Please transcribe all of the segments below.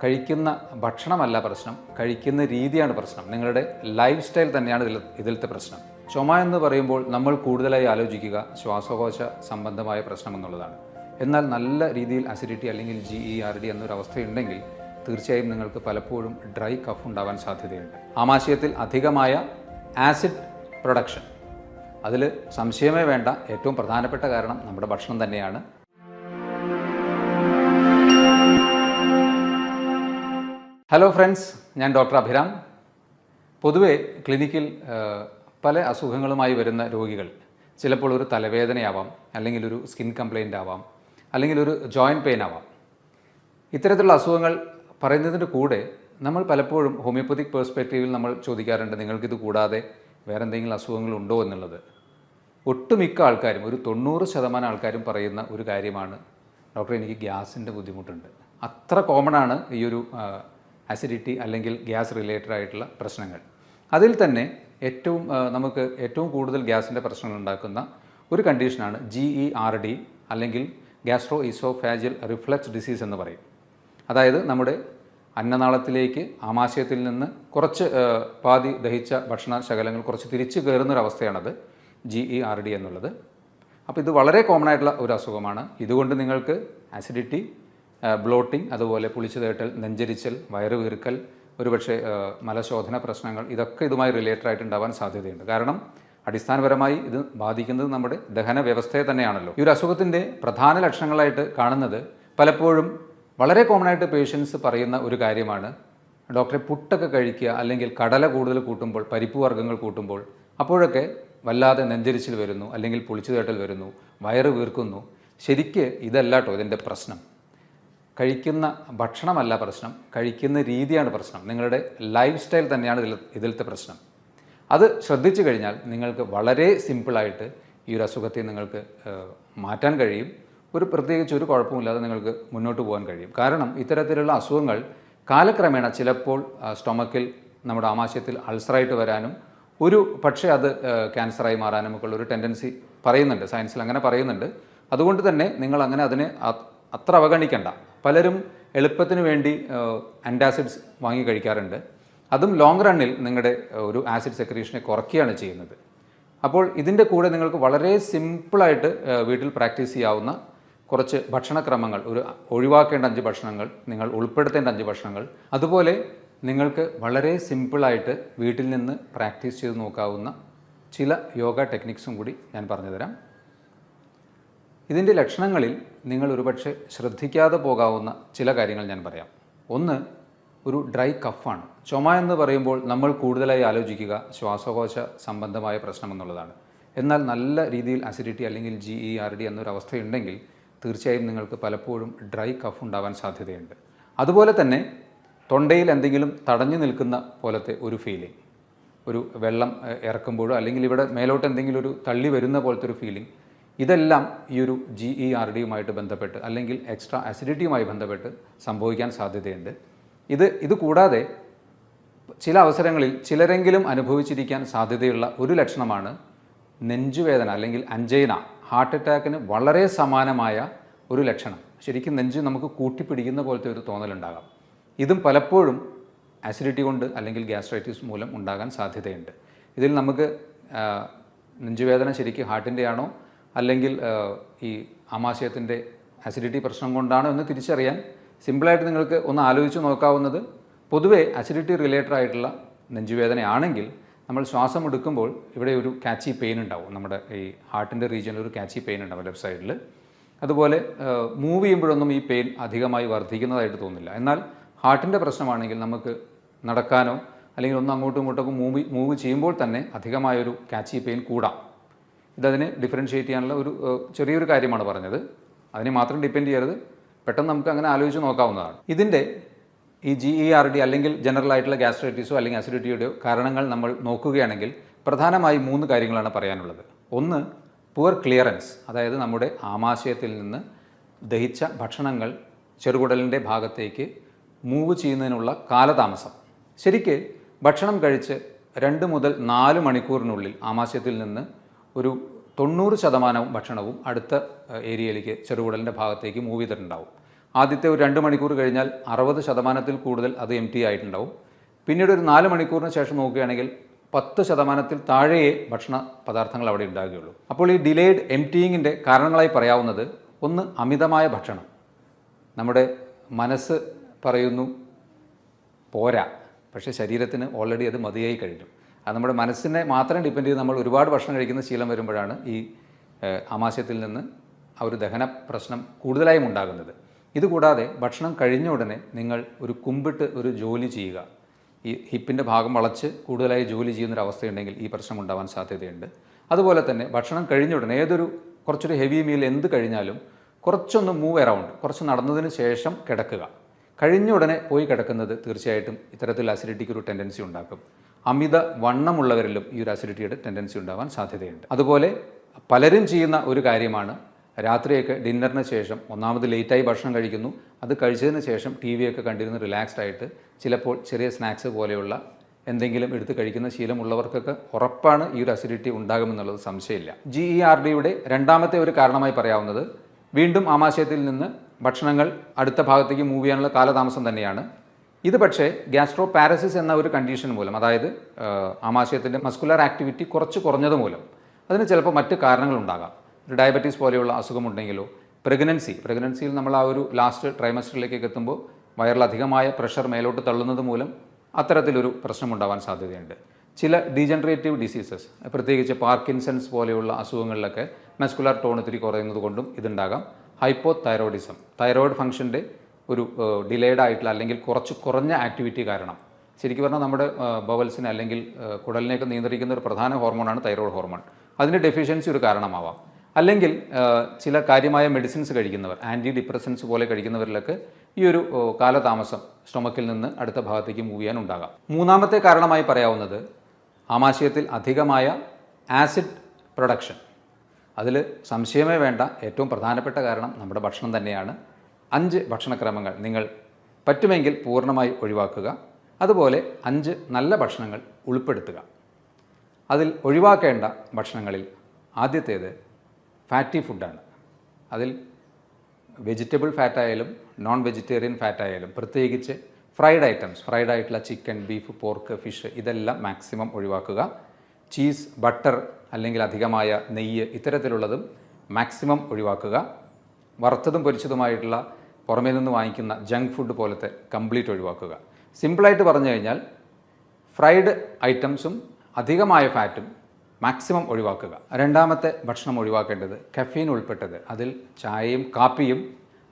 കഴിക്കുന്ന ഭക്ഷണമല്ല പ്രശ്നം, കഴിക്കുന്ന രീതിയാണ് പ്രശ്നം. നിങ്ങളുടെ ലൈഫ് സ്റ്റൈൽ തന്നെയാണ് ഇതിലത്തെ പ്രശ്നം. ചുമ എന്ന് പറയുമ്പോൾ നമ്മൾ കൂടുതലായി ആലോചിക്കുക ശ്വാസകോശ സംബന്ധമായ പ്രശ്നം എന്നുള്ളതാണ്. എന്നാൽ നല്ല രീതിയിൽ അസിഡിറ്റി അല്ലെങ്കിൽ GERD എന്നൊരവസ്ഥയുണ്ടെങ്കിൽ തീർച്ചയായും നിങ്ങൾക്ക് പലപ്പോഴും ഡ്രൈ കഫ് ഉണ്ടാവാൻ സാധ്യതയുണ്ട്. ആമാശയത്തിൽ അധികമായ ആസിഡ് പ്രൊഡക്ഷൻ, അതിൽ സംശയമേ വേണ്ട. ഏറ്റവും പ്രധാനപ്പെട്ട കാരണം നമ്മുടെ ഭക്ഷണം തന്നെയാണ്. ഹലോ ഫ്രണ്ട്സ്, ഞാൻ ഡോക്ടർ അഭിരാം. പൊതുവെ ക്ലിനിക്കിൽ പല അസുഖങ്ങളുമായി വരുന്ന രോഗികൾ ചിലപ്പോൾ ഒരു തലവേദനയാവാം, അല്ലെങ്കിൽ ഒരു സ്കിൻ കംപ്ലയിൻ്റ് ആവാം, അല്ലെങ്കിൽ ഒരു ജോയിൻറ്റ് പെയിൻ ആവാം. ഇത്തരത്തിലുള്ള അസുഖങ്ങൾ പറയുന്നതിൻ്റെ കൂടെ നമ്മൾ പലപ്പോഴും ഹോമിയോപ്പതിക് പേഴ്സ്പെക്റ്റീവിൽ നമ്മൾ ചോദിക്കാറുണ്ട്, നിങ്ങൾക്കിത് കൂടാതെ വേറെ എന്തെങ്കിലും അസുഖങ്ങളുണ്ടോ എന്നുള്ളത്. ഒട്ടുമിക്ക ആൾക്കാരും, ഒരു 90% ആൾക്കാരും പറയുന്ന ഒരു കാര്യമാണ്, ഡോക്ടർ എനിക്ക് ഗ്യാസിൻ്റെ ബുദ്ധിമുട്ടുണ്ട്. അത്ര കോമൺ ആണ് ഈ ഒരു അസിഡിറ്റി അല്ലെങ്കിൽ ഗ്യാസ് റിലേറ്റഡ് ആയിട്ടുള്ള പ്രശ്നങ്ങൾ. അതിൽ തന്നെ നമുക്ക് ഏറ്റവും കൂടുതൽ ഗ്യാസിൻ്റെ പ്രശ്നങ്ങൾ ഉണ്ടാക്കുന്ന ഒരു കണ്ടീഷനാണ് GERD അല്ലെങ്കിൽ ഗ്യാസ്ട്രോ ഈസോഫാജിയൽ റിഫ്ലക്സ് ഡിസീസ് എന്ന് പറയും. അതായത് നമ്മുടെ അന്നനാളത്തിലേക്ക് ആമാശയത്തിൽ നിന്ന് കുറച്ച് പാതി ദഹിച്ച ഭക്ഷണ ശകലങ്ങൾ കുറച്ച് തിരിച്ചു കയറുന്നൊരവസ്ഥയാണത് GERD എന്നുള്ളത്. അപ്പോൾ ഇത് വളരെ കോമൺ ആയിട്ടുള്ള ഒരു അസുഖമാണ്. ഇതുകൊണ്ട് നിങ്ങൾക്ക് അസിഡിറ്റി, ബ്ലോട്ടിംഗ്, അതുപോലെ പുളിച്ചു തേട്ടൽ, നെഞ്ചരിച്ചൽ, വയറ് വീർക്കൽ, ഒരുപക്ഷെ മലശോധന പ്രശ്നങ്ങൾ, ഇതൊക്കെ ഇതുമായി റിലേറ്റഡ് ആയിട്ട് ഉണ്ടാവാൻ സാധ്യതയുണ്ട്. കാരണം അടിസ്ഥാനപരമായി ഇത് ബാധിക്കുന്നത് നമ്മുടെ ദഹന വ്യവസ്ഥയെ തന്നെയാണല്ലോ. ഈ ഒരു അസുഖത്തിൻ്റെ പ്രധാന ലക്ഷണങ്ങളായിട്ട് കാണുന്നത് പലപ്പോഴും വളരെ കോമൺ ആയിട്ട് പേഷ്യൻസ് പറയുന്ന ഒരു കാര്യമാണ്, ഡോക്ടറെ പുട്ടൊക്കെ കഴിക്കുക, അല്ലെങ്കിൽ കടല കൂടുതൽ കൂട്ടുമ്പോൾ, പരിപ്പ് വർഗ്ഗങ്ങൾ കൂട്ടുമ്പോൾ അപ്പോഴൊക്കെ വല്ലാതെ നെഞ്ചരിച്ചിൽ വരുന്നു, അല്ലെങ്കിൽ പുളിച്ചു തേട്ടൽ വരുന്നു, വയറ് വീർക്കുന്നു. ശരിക്ക് ഇതല്ല കേട്ടോ ഇതിൻ്റെ പ്രശ്നം. കഴിക്കുന്ന ഭക്ഷണമല്ല പ്രശ്നം, കഴിക്കുന്ന രീതിയാണ് പ്രശ്നം. നിങ്ങളുടെ ലൈഫ് സ്റ്റൈൽ തന്നെയാണ് ഇതിലത്തെ പ്രശ്നം. അത് ശ്രദ്ധിച്ചു കഴിഞ്ഞാൽ നിങ്ങൾക്ക് വളരെ സിമ്പിളായിട്ട് ഈ ഒരു അസുഖത്തെ നിങ്ങൾക്ക് മാറ്റാൻ കഴിയും. പ്രത്യേകിച്ച് ഒരു കുഴപ്പമില്ലാതെ നിങ്ങൾക്ക് മുന്നോട്ട് പോകാൻ കഴിയും. കാരണം ഇത്തരത്തിലുള്ള അസുഖങ്ങൾ കാലക്രമേണ ചിലപ്പോൾ സ്റ്റൊമക്കിൽ, നമ്മുടെ ആമാശയത്തിൽ അൾസറായിട്ട് വരാനും പക്ഷേ അത് ക്യാൻസറായി മാറാനും ഒക്കെ ഉള്ളൊരു ടെൻഡൻസി പറയുന്നുണ്ട്, സയൻസിൽ അങ്ങനെ പറയുന്നുണ്ട്. അതുകൊണ്ട് തന്നെ നിങ്ങൾ അങ്ങനെ അതിനെ അത്ര അവഗണിക്കേണ്ട. പലരും എളുപ്പത്തിന് വേണ്ടി ആൻറ്റാസിഡ്സ് വാങ്ങി കഴിക്കാറുണ്ട്. അതും ലോങ് റണ്ണിൽ നിങ്ങളുടെ ഒരു ആസിഡ് സെക്രീഷനെ കുറയ്ക്കുകയാണ് ചെയ്യുന്നത്. അപ്പോൾ ഇതിൻ്റെ കൂടെ നിങ്ങൾക്ക് വളരെ സിമ്പിളായിട്ട് വീട്ടിൽ പ്രാക്ടീസ് ചെയ്യാവുന്ന കുറച്ച് ഭക്ഷണക്രമങ്ങൾ, ഒഴിവാക്കേണ്ട 5 ഭക്ഷണങ്ങൾ, നിങ്ങൾ ഉൾപ്പെടുത്തേണ്ട 5 ഭക്ഷണങ്ങൾ, അതുപോലെ നിങ്ങൾക്ക് വളരെ സിമ്പിളായിട്ട് വീട്ടിൽ നിന്ന് പ്രാക്ടീസ് ചെയ്ത് നോക്കാവുന്ന ചില യോഗ ടെക്നിക്സും കൂടി ഞാൻ പറഞ്ഞുതരാം. ഇതിൻ്റെ ലക്ഷണങ്ങളിൽ നിങ്ങൾ ഒരുപക്ഷെ ശ്രദ്ധിക്കാതെ പോകാവുന്ന ചില കാര്യങ്ങൾ ഞാൻ പറയാം. ഒന്ന്, ഒരു ഡ്രൈ കഫാണ്. ചുമ എന്ന് പറയുമ്പോൾ നമ്മൾ കൂടുതലായി ആലോചിക്കുക ശ്വാസകോശ സംബന്ധമായ പ്രശ്നം എന്നുള്ളതാണ്. എന്നാൽ നല്ല രീതിയിൽ അസിഡിറ്റി അല്ലെങ്കിൽ GERD എന്നൊരവസ്ഥയുണ്ടെങ്കിൽ തീർച്ചയായും നിങ്ങൾക്ക് പലപ്പോഴും ഡ്രൈ കഫ് ഉണ്ടാവാൻ സാധ്യതയുണ്ട്. അതുപോലെ തന്നെ തൊണ്ടയിൽ എന്തെങ്കിലും തടഞ്ഞു നിൽക്കുന്ന പോലത്തെ ഒരു ഫീലിംഗ്, ഒരു വെള്ളം ഇറക്കുമ്പോഴോ അല്ലെങ്കിൽ ഇവിടെ മേലോട്ട് എന്തെങ്കിലും ഒരു തള്ളി വരുന്ന പോലത്തെ ഒരു ഫീലിംഗ്, ഇതെല്ലാം ഈ ഒരു GERDയുമായിട്ട് ബന്ധപ്പെട്ട് അല്ലെങ്കിൽ എക്സ്ട്രാ അസിഡിറ്റിയുമായി ബന്ധപ്പെട്ട് സംഭവിക്കാൻ സാധ്യതയുണ്ട്. ഇത് കൂടാതെ ചില അവസരങ്ങളിൽ ചിലരെങ്കിലും അനുഭവിച്ചിരിക്കാൻ സാധ്യതയുള്ള ഒരു ലക്ഷണമാണ് നെഞ്ചുവേദന അല്ലെങ്കിൽ അഞ്ചൈന. ഹാർട്ട് അറ്റാക്കിന് വളരെ സമാനമായ ഒരു ലക്ഷണം. ശരിക്കും നെഞ്ച് നമുക്ക് കൂട്ടിപ്പിടിക്കുന്ന പോലത്തെ ഒരു തോന്നലുണ്ടാകാം. ഇതും പലപ്പോഴും ആസിഡിറ്റി കൊണ്ട് അല്ലെങ്കിൽ ഗ്യാസ്ട്രൈറ്റിസ് മൂലം ഉണ്ടാകാൻ സാധ്യതയുണ്ട്. ഇതിൽ നമുക്ക് നെഞ്ചുവേദന ശരിക്കും ഹാർട്ടിൻ്റെ ആണോ അല്ലെങ്കിൽ ഈ ആമാശയത്തിൻ്റെ അസിഡിറ്റി പ്രശ്നം കൊണ്ടാണോ എന്ന് തിരിച്ചറിയാൻ സിമ്പിളായിട്ട് നിങ്ങൾക്ക് ഒന്ന് ആലോചിച്ച് നോക്കാവുന്നത്, പൊതുവേ അസിഡിറ്റി റിലേറ്റഡ് ആയിട്ടുള്ള നെഞ്ചുവേദനയാണെങ്കിൽ നമ്മൾ ശ്വാസം എടുക്കുമ്പോൾ ഇവിടെ ഒരു കാച്ചി പെയിൻ ഉണ്ടാവും. നമ്മുടെ ഈ ഹാർട്ടിൻ്റെ റീജിയനിൽ ഒരു കാച്ചി പെയിൻ ഉണ്ടാവും ലെഫ്റ്റ് സൈഡിൽ. അതുപോലെ മൂവ് ചെയ്യുമ്പോഴൊന്നും ഈ പെയിൻ അധികമായി വർദ്ധിക്കുന്നതായിട്ട് തോന്നില്ല. എന്നാൽ ഹാർട്ടിൻ്റെ പ്രശ്നമാണെങ്കിൽ നമുക്ക് നടക്കാനോ അല്ലെങ്കിൽ ഒന്ന് അങ്ങോട്ടും ഇങ്ങോട്ടൊക്കെ മൂവ് ചെയ്യുമ്പോൾ തന്നെ അധികമായൊരു കാച്ചി പെയിൻ കൂടാം. ഇതതിനെ ഡിഫറൻഷ്യേറ്റ് ചെയ്യാനുള്ള ഒരു ചെറിയൊരു കാര്യമാണ് പറഞ്ഞത്. അതിനെ മാത്രം ഡിപ്പെൻഡ് ചെയ്യരുത്, പെട്ടെന്ന് നമുക്ക് അങ്ങനെ ആലോചിച്ച് നോക്കാവുന്നതാണ്. ഇതിൻ്റെ ഈ GERD അല്ലെങ്കിൽ ജനറൽ ആയിട്ടുള്ള ഗ്യാസ്ട്രൈറ്റിസോ അല്ലെങ്കിൽ അസിഡിറ്റിയുടെയോ കാരണങ്ങൾ നമ്മൾ നോക്കുകയാണെങ്കിൽ പ്രധാനമായി 3 കാര്യങ്ങളാണ് പറയാനുള്ളത്. ഒന്ന്, പുവർ ക്ലിയറൻസ്, അതായത് നമ്മുടെ ആമാശയത്തിൽ നിന്ന് ദഹിച്ച ഭക്ഷണങ്ങൾ ചെറുകുടലിൻ്റെ ഭാഗത്തേക്ക് മൂവ് ചെയ്യുന്നതിനുള്ള കാലതാമസം. ശരിക്ക് ഭക്ഷണം കഴിച്ച് 2 മുതൽ 4 മണിക്കൂറിനുള്ളിൽ ആമാശയത്തിൽ നിന്ന് ഒരു 90% ഭക്ഷണവും അടുത്ത ഏരിയയിലേക്ക് ചെറുകുടലിൻ്റെ ഭാഗത്തേക്ക് മൂവ് ചെയ്തിട്ടുണ്ടാവും. ആദ്യത്തെ ഒരു 2 മണിക്കൂർ കഴിഞ്ഞാൽ 60% കൂടുതൽ അത് എം ടി ആയിട്ടുണ്ടാവും. പിന്നീട് ഒരു 4 മണിക്കൂറിന് ശേഷം നോക്കുകയാണെങ്കിൽ 10% താഴെയേ ഭക്ഷണ പദാർത്ഥങ്ങൾ അവിടെ ഉണ്ടാകുകയുള്ളൂ. അപ്പോൾ ഈ ഡിലേഡ് എംറ്റിയിങ്ങിൻ്റെ കാരണങ്ങളായി പറയാവുന്നത്, ഒന്ന് അമിതമായ ഭക്ഷണം. നമ്മുടെ മനസ്സ് പറയുന്നു പോരാ, പക്ഷേ ശരീരത്തിന് ഓൾറെഡി അത് മതിയായി കഴിഞ്ഞു. അത് നമ്മുടെ മനസ്സിനെ മാത്രം ഡിപ്പെൻഡ് ചെയ്ത് നമ്മൾ ഒരുപാട് ഭക്ഷണം കഴിക്കുന്ന ശീലം വരുമ്പോഴാണ് ഈ ആമാശയത്തിൽ നിന്ന് ആ ഒരു ദഹന പ്രശ്നം കൂടുതലായും ഉണ്ടാകുന്നത്. ഇതുകൂടാതെ ഭക്ഷണം കഴിഞ്ഞ ഉടനെ നിങ്ങൾ ഒരു കുമ്പിട്ട് ഒരു ജോലി ചെയ്യുക, ഈ ഹിപ്പിൻ്റെ ഭാഗം വളച്ച് കൂടുതലായി ജോലി ചെയ്യുന്നൊരവസ്ഥയുണ്ടെങ്കിൽ ഈ പ്രശ്നം ഉണ്ടാവാൻ സാധ്യതയുണ്ട്. അതുപോലെ തന്നെ ഭക്ഷണം കഴിഞ്ഞ ഉടനെ കുറച്ചൊരു ഹെവി മീൽ എന്ത് കഴിഞ്ഞാലും കുറച്ചൊന്ന് മൂവ് അറൗണ്ട്, കുറച്ച് നടന്നതിന് ശേഷം കിടക്കുക. കഴിഞ്ഞ ഉടനെ പോയി കിടക്കുന്നത് തീർച്ചയായിട്ടും ഇത്തരത്തിൽ അസിഡിറ്റിക്ക് ഒരു ടെൻഡൻസി ഉണ്ടാക്കും. അമിത വണ്ണമുള്ളവരിലും ഈ ഒരു അസിഡിറ്റിയുടെ ടെൻഡൻസി ഉണ്ടാവാൻ സാധ്യതയുണ്ട്. അതുപോലെ പലരും ചെയ്യുന്ന ഒരു കാര്യമാണ്, രാത്രിയൊക്കെ ഡിന്നറിന് ശേഷം ഒന്നാമത് ലേറ്റായി ഭക്ഷണം കഴിക്കുന്നു, അത് കഴിച്ചതിന് ശേഷം ടി വിയൊക്കെ കണ്ടിരുന്ന് റിലാക്സ്ഡ് ആയിട്ട് ചിലപ്പോൾ ചെറിയ സ്നാക്സ് പോലെയുള്ള എന്തെങ്കിലും എടുത്ത് കഴിക്കുന്ന ശീലമുള്ളവർക്കൊക്കെ ഉറപ്പാണ് ഈ ഒരു അസിഡിറ്റി ഉണ്ടാകുമെന്നുള്ളത് സംശയമില്ല. GERDയുടെ രണ്ടാമത്തെ ഒരു കാരണമായി പറയാവുന്നത് വീണ്ടും ആമാശയത്തിൽ നിന്ന് ഭക്ഷണങ്ങൾ അടുത്ത ഭാഗത്തേക്ക് മൂവ് ചെയ്യാനുള്ള കാലതാമസം തന്നെയാണ്. ഇത് പക്ഷേ ഗ്യാസ്ട്രോ പാരസിസ് എന്ന ഒരു കണ്ടീഷൻ മൂലം, അതായത് ആമാശയത്തിൻ്റെ മസ്കുലർ ആക്ടിവിറ്റി കുറച്ച് കുറഞ്ഞത് മൂലം, അതിന് ചിലപ്പോൾ മറ്റ് കാരണങ്ങളുണ്ടാകാം. ഒരു ഡയബറ്റീസ് പോലെയുള്ള അസുഖമുണ്ടെങ്കിലോ, പ്രഗ്നൻസിയിൽ നമ്മൾ ആ ഒരു ലാസ്റ്റ് ട്രൈമസ്റ്ററിലേക്കൊക്കെ എത്തുമ്പോൾ വയറിലധികമായ പ്രഷർ മേലോട്ട് തള്ളുന്നത് മൂലം അത്തരത്തിലൊരു പ്രശ്നമുണ്ടാവാൻ സാധ്യതയുണ്ട്. ചില ഡീജനറേറ്റീവ് ഡിസീസസ്, പ്രത്യേകിച്ച് പാർക്കിൻസൺസ് പോലെയുള്ള അസുഖങ്ങളിലൊക്കെ മസ്കുലർ ടോൺ ഇത്തിരി കുറയുന്നത് കൊണ്ടും ഇതുണ്ടാകാം. ഹൈപ്പോതൈറോയിഡിസം, തൈറോയിഡ് ഫംഗ്ഷൻ്റെ ഒരു ഡിലേഡ് ആയിട്ടുള്ള അല്ലെങ്കിൽ കുറഞ്ഞ ആക്ടിവിറ്റി കാരണം, ശരിക്കും പറഞ്ഞാൽ നമ്മുടെ ബവൽസിനെ അല്ലെങ്കിൽ കുടലിനെയൊക്കെ നിയന്ത്രിക്കുന്ന ഒരു പ്രധാന ഹോർമോണാണ് തൈറോയ്ഡ് ഹോർമോൺ. അതിൻ്റെ ഡെഫിഷ്യൻസി ഒരു കാരണമാവാം. അല്ലെങ്കിൽ ചില കാര്യമായ മെഡിസിൻസ് കഴിക്കുന്നവർ, ആൻറ്റി ഡിപ്രസൻസ് പോലെ കഴിക്കുന്നവരിലൊക്കെ ഈ ഒരു കാലതാമസം സ്റ്റൊമക്കിൽ നിന്ന് അടുത്ത ഭാഗത്തേക്ക് മൂവ് ചെയ്യാൻ ഉണ്ടാകാം. മൂന്നാമത്തെ കാരണമായി പറയാവുന്നത് ആമാശയത്തിൽ അധികമായ ആസിഡ് പ്രൊഡക്ഷൻ. അതിൽ സംശയമേ വേണ്ട, ഏറ്റവും പ്രധാനപ്പെട്ട കാരണം നമ്മുടെ ഭക്ഷണം തന്നെയാണ്. 5 ഭക്ഷണക്രമങ്ങൾ നിങ്ങൾ പറ്റുമെങ്കിൽ പൂർണ്ണമായി ഒഴിവാക്കുക. അതുപോലെ 5 നല്ല ഭക്ഷണങ്ങൾ ഉൾപ്പെടുത്തുക. അതിൽ ഒഴിവാക്കേണ്ട ഭക്ഷണങ്ങളിൽ ആദ്യത്തേത് ഫാറ്റി ഫുഡാണ്. അതിൽ വെജിറ്റബിൾ ഫാറ്റായാലും നോൺ വെജിറ്റേറിയൻ ഫാറ്റായാലും, പ്രത്യേകിച്ച് ഫ്രൈഡ് ആയിട്ടുള്ള ചിക്കൻ, ബീഫ്, പോർക്ക്, ഫിഷ് ഇതെല്ലാം മാക്സിമം ഒഴിവാക്കുക. ചീസ്, ബട്ടർ അല്ലെങ്കിൽ അധികമായ നെയ്യ് ഇത്തരത്തിലുള്ളതും മാക്സിമം ഒഴിവാക്കുക. വറുത്തതും പൊരിച്ചതുമായിട്ടുള്ള പുറമേ നിന്ന് വാങ്ങിക്കുന്ന ജങ്ക് ഫുഡ് പോലത്തെ കംപ്ലീറ്റ് ഒഴിവാക്കുക. സിമ്പിളായിട്ട് പറഞ്ഞു കഴിഞ്ഞാൽ ഫ്രൈഡ് ഐറ്റംസും അധികമായ ഫാറ്റും മാക്സിമം ഒഴിവാക്കുക. രണ്ടാമത്തെ ഭക്ഷണം ഒഴിവാക്കേണ്ടത് കഫീൻ ഉൾപ്പെട്ടത്, അതിൽ ചായയും കാപ്പിയും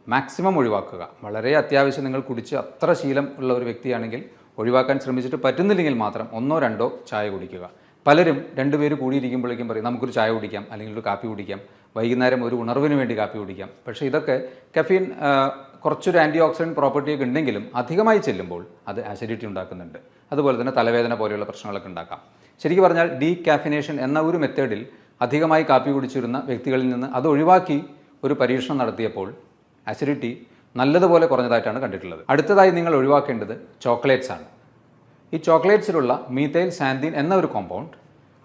മാക്സിമം ഒഴിവാക്കുക. വളരെ അത്യാവശ്യം നിങ്ങൾ കുടിച്ച് അത്ര ശീലം ഉള്ള ഒരു വ്യക്തിയാണെങ്കിൽ ഒഴിവാക്കാൻ ശ്രമിച്ചിട്ട് പറ്റുന്നില്ലെങ്കിൽ മാത്രം 1-2 ചായ കുടിക്കുക. പലരും 2 പേര് കൂടിയിരിക്കുമ്പോഴേക്കും പറയും നമുക്കൊരു ചായ കുടിക്കാം അല്ലെങ്കിൽ ഒരു കാപ്പി കുടിക്കാം, വൈകുന്നേരം ഒരു ഉണർവിന് വേണ്ടി കാപ്പി കുടിക്കാം. പക്ഷേ ഇതൊക്കെ കഫീൻ കുറച്ചൊരു ആൻറ്റി ഓക്സിഡൻറ്റ് പ്രോപ്പർട്ടിയൊക്കെ ഉണ്ടെങ്കിലും അധികമായി ചെല്ലുമ്പോൾ അത് ആസിഡിറ്റി ഉണ്ടാക്കുന്നുണ്ട്. അതുപോലെ തന്നെ തലവേദന പോലെയുള്ള പ്രശ്നങ്ങളൊക്കെ ഉണ്ടാക്കാം. ശരിക്കും പറഞ്ഞാൽ ഡീകാഫിനേഷൻ എന്ന ഒരു മെത്തേഡിൽ അധികമായി കാപ്പി കുടിച്ചിരുന്ന വ്യക്തികളിൽ നിന്ന് അത് ഒഴിവാക്കി ഒരു പരീക്ഷണം നടത്തിയപ്പോൾ ആസിഡിറ്റി നല്ലതുപോലെ കുറഞ്ഞതായിട്ടാണ് കണ്ടിട്ടുള്ളത്. അടുത്തതായി നിങ്ങൾ ഒഴിവാക്കേണ്ടത് ചോക്ലേറ്റ്സ് ആണ്. ഈ ചോക്ലേറ്റ്സിലുള്ള മീഥൈൽ സാന്തിൻ എന്ന ഒരു കോമ്പൗണ്ട്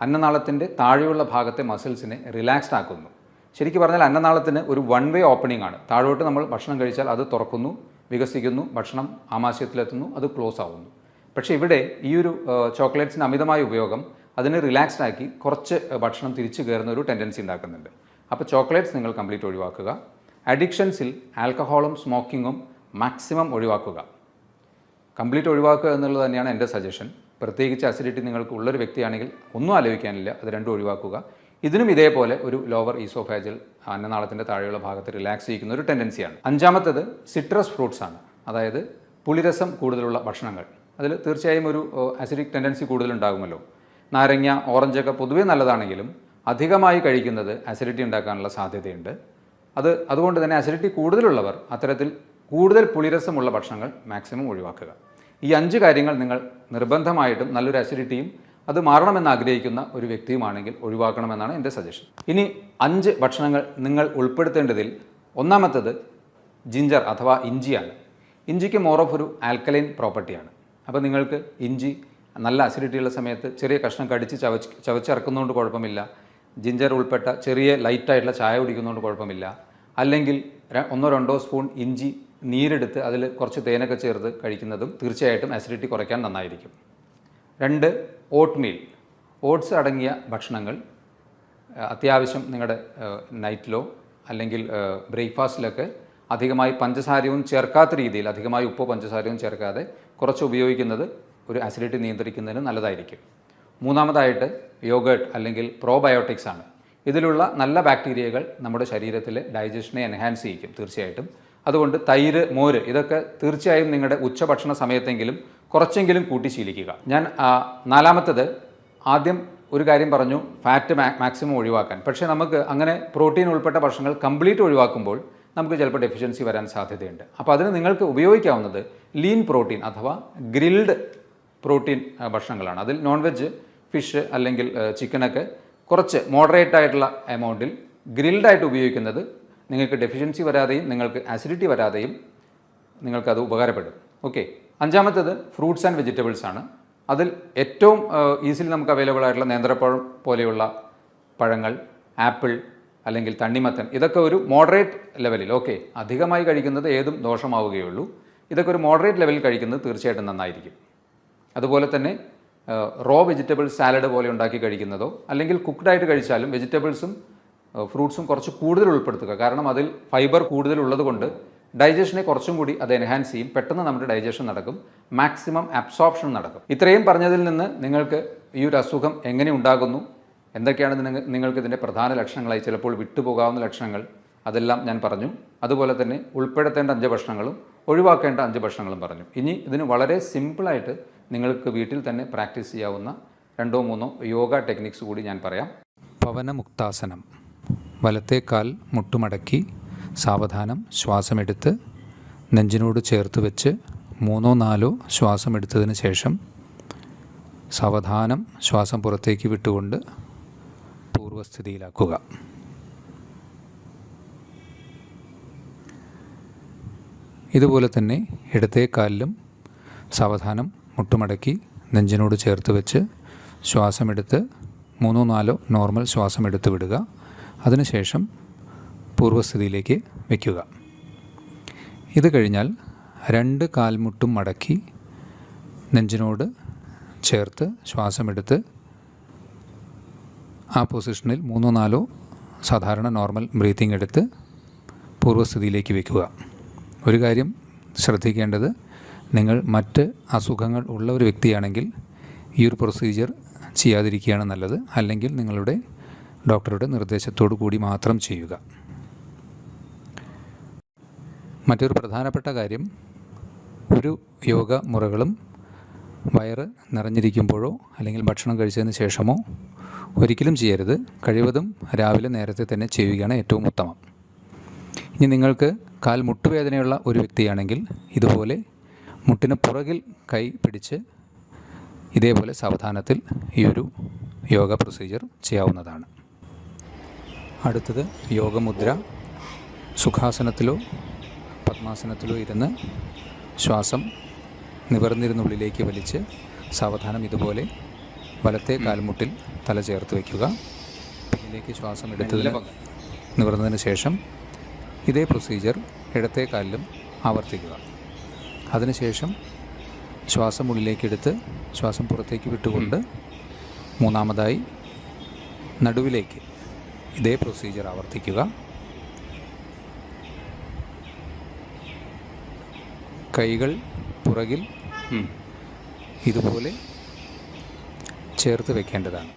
അന്നനാളത്തിൻ്റെ താഴെയുള്ള ഭാഗത്തെ മസിൽസിനെ റിലാക്സ്ഡ് ആക്കുന്നു. ശരിക്കും പറഞ്ഞാൽ അന്നനാളത്തിന് ഒരു 1 വേ ഓപ്പണിംഗ് ആണ്. താഴോട്ട് നമ്മൾ ഭക്ഷണം കഴിച്ചാൽ അത് തുറക്കുന്നു, വികസിക്കുന്നു, ഭക്ഷണം ആമാശയത്തിലെത്തുന്നു, അത് ക്ലോസ് ആവുന്നു. പക്ഷേ ഇവിടെ ഈ ഒരു ചോക്ലേറ്റ്സിൻ്റെ അമിതമായ ഉപയോഗം അതിനെ റിലാക്സ്ഡ് ആക്കി കുറച്ച് ഭക്ഷണം തിരിച്ചു കയറുന്ന ഒരു ടെൻഡൻസി ഉണ്ടാക്കുന്നുണ്ട്. അപ്പോൾ ചോക്ലേറ്റ്സ് നിങ്ങൾ കംപ്ലീറ്റ് ഒഴിവാക്കുക. അഡിക്ഷൻസിൽ ആൽക്കഹോളും സ്മോക്കിങ്ങും മാക്സിമം ഒഴിവാക്കുക. കംപ്ലീറ്റ് ഒഴിവാക്കുക എന്നുള്ളത് തന്നെയാണ് എൻ്റെ സജഷൻ. പ്രത്യേകിച്ച് അസിഡിറ്റി നിങ്ങൾക്ക് ഉള്ളൊരു വ്യക്തിയാണെങ്കിൽ ഒന്നും ആലോചിക്കാനില്ല, അത് രണ്ടും ഒഴിവാക്കുക. ഇതിനും ഇതേപോലെ ഒരു ലോവർ ഈസോഫാജൽ അന്നനാളത്തിൻ്റെ താഴെയുള്ള ഭാഗത്ത് റിലാക്സ് ചെയ്യിക്കുന്ന ഒരു ടെൻഡൻസിയാണ്. അഞ്ചാമത്തേത് സിട്രസ് ഫ്രൂട്ട്സ് ആണ്, അതായത് പുളിരസം കൂടുതലുള്ള ഭക്ഷണങ്ങൾ. അതിൽ തീർച്ചയായും ഒരു അസിഡിക് ടെൻഡൻസി കൂടുതലുണ്ടാകുമല്ലോ. നാരങ്ങ, ഓറഞ്ചൊക്കെ പൊതുവേ നല്ലതാണെങ്കിലും അധികമായി കഴിക്കുന്നത് അസിഡിറ്റി ഉണ്ടാക്കാനുള്ള സാധ്യതയുണ്ട്. അതുകൊണ്ട് തന്നെ അസിഡിറ്റി കൂടുതലുള്ളവർ അത്തരത്തിൽ കൂടുതൽ പുളിരസമുള്ള ഭക്ഷണങ്ങൾ മാക്സിമം ഒഴിവാക്കുക. ഈ 5 കാര്യങ്ങൾ നിങ്ങൾ നിർബന്ധമായിട്ടും നല്ലൊരു അസിഡിറ്റിയും അത് മാറണമെന്ന് ആഗ്രഹിക്കുന്ന ഒരു വ്യക്തിയുമാണെങ്കിൽ ഒഴിവാക്കണമെന്നാണ് എൻ്റെ സജഷൻ. ഇനി 5 ഭക്ഷണങ്ങൾ നിങ്ങൾ ഉൾപ്പെടുത്തേണ്ടതിൽ ഒന്നാമത്തേത് ജിഞ്ചർ അഥവാ ഇഞ്ചിയാണ്. ഇഞ്ചിക്ക് മോർ ഓഫ് ഒരു ആൽക്കലൈൻ പ്രോപ്പർട്ടിയാണ്. അപ്പോൾ നിങ്ങൾക്ക് ഇഞ്ചി നല്ല അസിഡിറ്റിയുള്ള സമയത്ത് ചെറിയ കഷ്ണം കടിച്ച് ചവച്ചിറക്കുന്നതുകൊണ്ട് കുഴപ്പമില്ല. ജിഞ്ചർ ഉൾപ്പെട്ട ചെറിയ ലൈറ്റായിട്ടുള്ള ചായ കുടിക്കുന്നതുകൊണ്ട് കുഴപ്പമില്ല. അല്ലെങ്കിൽ 1-2 സ്പൂൺ ഇഞ്ചി നീരെടുത്ത് അതിൽ കുറച്ച് തേനൊക്കെ ചേർത്ത് കഴിക്കുന്നതും തീർച്ചയായിട്ടും അസിഡിറ്റി കുറയ്ക്കാൻ നന്നായിരിക്കും. 2, ഓട്ട്മീൽ. ഓട്സ് അടങ്ങിയ ഭക്ഷണങ്ങൾ അത്യാവശ്യം നിങ്ങളുടെ നൈറ്റിലോ അല്ലെങ്കിൽ ബ്രേക്ക്ഫാസ്റ്റിലൊക്കെ അധികമായി പഞ്ചസാരയും ചേർക്കാത്ത രീതിയിൽ, അധികമായി ഉപ്പോ പഞ്ചസാരയും ചേർക്കാതെ കുറച്ച് ഉപയോഗിക്കുന്നത് ഒരു അസിഡിറ്റി നിയന്ത്രിക്കുന്നതിന് നല്ലതായിരിക്കും. 3-മതായിട്ട് യോഗേർട്ട് അല്ലെങ്കിൽ പ്രോബയോട്ടിക്സ് ആണ്. ഇതിലുള്ള നല്ല ബാക്ടീരിയകൾ നമ്മുടെ ശരീരത്തിലെ ഡൈജഷനെ എൻഹാൻസ് ചെയ്യിക്കും തീർച്ചയായിട്ടും. അതുകൊണ്ട് തൈര്, മോര് ഇതൊക്കെ തീർച്ചയായും നിങ്ങളുടെ ഉച്ചഭക്ഷണ സമയത്തെങ്കിലും കുറച്ചെങ്കിലും കൂട്ടി ശീലിക്കുക. ഞാൻ 4-മത്തത് ആദ്യം ഒരു കാര്യം പറഞ്ഞു, ഫാറ്റ് മാക്സിമം ഒഴിവാക്കാൻ. പക്ഷേ നമുക്ക് അങ്ങനെ പ്രോട്ടീൻ ഉൾപ്പെട്ട ഭക്ഷണങ്ങൾ കംപ്ലീറ്റ് ഒഴിവാക്കുമ്പോൾ നമുക്ക് ചിലപ്പോൾ ഡെഫിഷ്യൻസി വരാൻ സാധ്യതയുണ്ട്. അപ്പോൾ അതിന് നിങ്ങൾക്ക് ഉപയോഗിക്കാവുന്നത് ലീൻ പ്രോട്ടീൻ അഥവാ ഗ്രിൽഡ് പ്രോട്ടീൻ ഭക്ഷണങ്ങളാണ്. അതിൽ നോൺ വെജ്, ഫിഷ് അല്ലെങ്കിൽ ചിക്കനൊക്കെ കുറച്ച് മോഡറേറ്റ് ആയിട്ടുള്ള എമൗണ്ടിൽ ഗ്രിൽഡായിട്ട് ഉപയോഗിക്കുന്നത് നിങ്ങൾക്ക് ഡെഫിഷ്യൻസി വരാതെയും നിങ്ങൾക്ക് ആസിഡിറ്റി വരാതെയും നിങ്ങൾക്കത് ഉപകാരപ്പെടും. ഓക്കെ. 5-മത്തേത് ഫ്രൂട്ട്സ് ആൻഡ് വെജിറ്റബിൾസ് ആണ്. അതിൽ ഏറ്റവും ഈസിലി നമുക്ക് അവൈലബിൾ ആയിട്ടുള്ള നേന്ത്രപ്പഴം പോലെയുള്ള പഴങ്ങൾ, ആപ്പിൾ അല്ലെങ്കിൽ തണ്ണിമത്തൻ, ഇതൊക്കെ ഒരു മോഡറേറ്റ് ലെവലിൽ, ഓക്കെ, അധികമായി കഴിക്കുന്നത് ഏതും ദോഷമാവുകയുള്ളൂ. ഇതൊക്കെ ഒരു മോഡറേറ്റ് ലെവലിൽ കഴിക്കുന്നത് തീർച്ചയായിട്ടും നന്നായിരിക്കും. അതുപോലെ തന്നെ റോ വെജിറ്റബിൾ സാലഡ് പോലെ ഉണ്ടാക്കി കഴിക്കുന്നതോ അല്ലെങ്കിൽ കുക്ക്ഡായിട്ട് കഴിച്ചാലും വെജിറ്റബിൾസും ഫ്രൂട്ട്സും കുറച്ച് കൂടുതൽ ഉൾപ്പെടുത്തുക. കാരണം അതിൽ ഫൈബർ കൂടുതലുള്ളത് കൊണ്ട് ഡൈജഷനെ കുറച്ചും കൂടി അത് എൻഹാൻസ് ചെയ്യും. പെട്ടെന്ന് നമ്മുടെ ഡൈജഷൻ നടക്കും, മാക്സിമം അബ്സോർപ്ഷൻ നടക്കും. ഇത്രയും പറഞ്ഞതിൽ നിന്ന് നിങ്ങൾക്ക് ഈ ഒരു അസുഖം എങ്ങനെ ഉണ്ടാകുന്നു, എന്തൊക്കെയാണ് നിങ്ങൾക്ക് ഇതിൻ്റെ പ്രധാന ലക്ഷണങ്ങളായി ചിലപ്പോൾ വിട്ടുപോകാവുന്ന ലക്ഷണങ്ങൾ, അതെല്ലാം ഞാൻ പറഞ്ഞു. അതുപോലെ തന്നെ ഉൾപ്പെടുത്തേണ്ട 5 ഭക്ഷണങ്ങളും ഒഴിവാക്കേണ്ട 5 ഭക്ഷണങ്ങളും പറഞ്ഞു. ഇനി ഇതിന് വളരെ സിമ്പിളായിട്ട് നിങ്ങൾക്ക് വീട്ടിൽ തന്നെ പ്രാക്ടീസ് ചെയ്യാവുന്ന 2-3 യോഗ ടെക്നിക്സ് കൂടി ഞാൻ പറയാം. പവനമുക്താസനം. വലത്തെ കാൽ മുട്ടുമടക്കി സാവധാനം ശ്വാസമെടുത്ത് നെഞ്ചിനോട് ചേർത്ത് വെച്ച് 3-4 ശ്വാസമെടുത്തതിന് ശേഷം സാവധാനം ശ്വാസം പുറത്തേക്ക് വിട്ടുകൊണ്ട് പൂർവ്വസ്ഥിതിയിലാക്കുക. ഇതുപോലെ തന്നെ ഇടത്തെ കാലിലും സാവധാനം മുട്ടുമടക്കി നെഞ്ചിനോട് ചേർത്ത് വെച്ച് ശ്വാസമെടുത്ത് 3-4 നോർമൽ ശ്വാസം എടുത്ത് വിടുക. അതിനുശേഷം പൂർവ്വസ്ഥിതിയിലേക്ക് വയ്ക്കുക. ഇത് കഴിഞ്ഞാൽ 2 കാൽമുട്ടും മടക്കി നെഞ്ചിനോട് ചേർത്ത് ശ്വാസമെടുത്ത് ആ പൊസിഷനിൽ 3-4 സാധാരണ നോർമൽ ബ്രീത്തിങ് എടുത്ത് പൂർവ്വസ്ഥിതിയിലേക്ക് വയ്ക്കുക. ഒരു കാര്യം ശ്രദ്ധിക്കേണ്ടത്, നിങ്ങൾ മറ്റ് അസുഖങ്ങൾ ഉള്ള ഒരു വ്യക്തിയാണെങ്കിൽ ഈ ഒരു പ്രൊസീജിയർ ചെയ്യാതിരിക്കുകയാണ് നല്ലത്. അല്ലെങ്കിൽ നിങ്ങളുടെ ഡോക്ടറുടെ നിർദ്ദേശത്തോടു കൂടി മാത്രം ചെയ്യുക. മറ്റൊരു പ്രധാനപ്പെട്ട കാര്യം, ഒരു യോഗ മുറകളും വയറ് നിറഞ്ഞിരിക്കുമ്പോഴോ അല്ലെങ്കിൽ ഭക്ഷണം കഴിച്ചതിന് ശേഷമോ ഒരിക്കലും ചെയ്യരുത്. കഴിവതും രാവിലെ നേരത്തെ തന്നെ ചെയ്യുകയാണ് ഏറ്റവും ഉത്തമം. ഇനി നിങ്ങൾക്ക് കാൽ മുട്ടുവേദനയുള്ള ഒരു വ്യക്തിയാണെങ്കിൽ ഇതുപോലെ മുട്ടിന് പുറകിൽ കൈ പിടിച്ച് ഇതേപോലെ സാവധാനത്തിൽ ഈ ഒരു യോഗ പ്രൊസീജിയർ ചെയ്യാവുന്നതാണ്. അടുത്തത് യോഗമുദ്ര. സുഖാസനത്തിലോ പദ്മാസനത്തിലോ ഇരുന്ന് ശ്വാസം നിവർന്നിരുന്നുള്ളിലേക്ക് വലിച്ച് സാവധാനം ഇതുപോലെ വലത്തെ കാൽമുട്ടിൽ തല ചേർത്ത് വയ്ക്കുക. പിന്നിലേക്ക് ശ്വാസം എടുത്തതിന് നിവർന്നതിന് ശേഷം ഇതേ പ്രൊസീജിയർ ഇടത്തെ കാലിലും ആവർത്തിക്കുക. അതിനുശേഷം ശ്വാസം ഉള്ളിലേക്കെടുത്ത് ശ്വാസം പുറത്തേക്ക് വിട്ടുകൊണ്ട് 3-മതായി നടുവിലേക്ക് ഇതേ പ്രൊസീജിയർ ആവർത്തിക്കുക. കൈകൾ പുറകിൽ ഇതുപോലെ ചേർത്ത് വയ്ക്കേണ്ടതാണ്.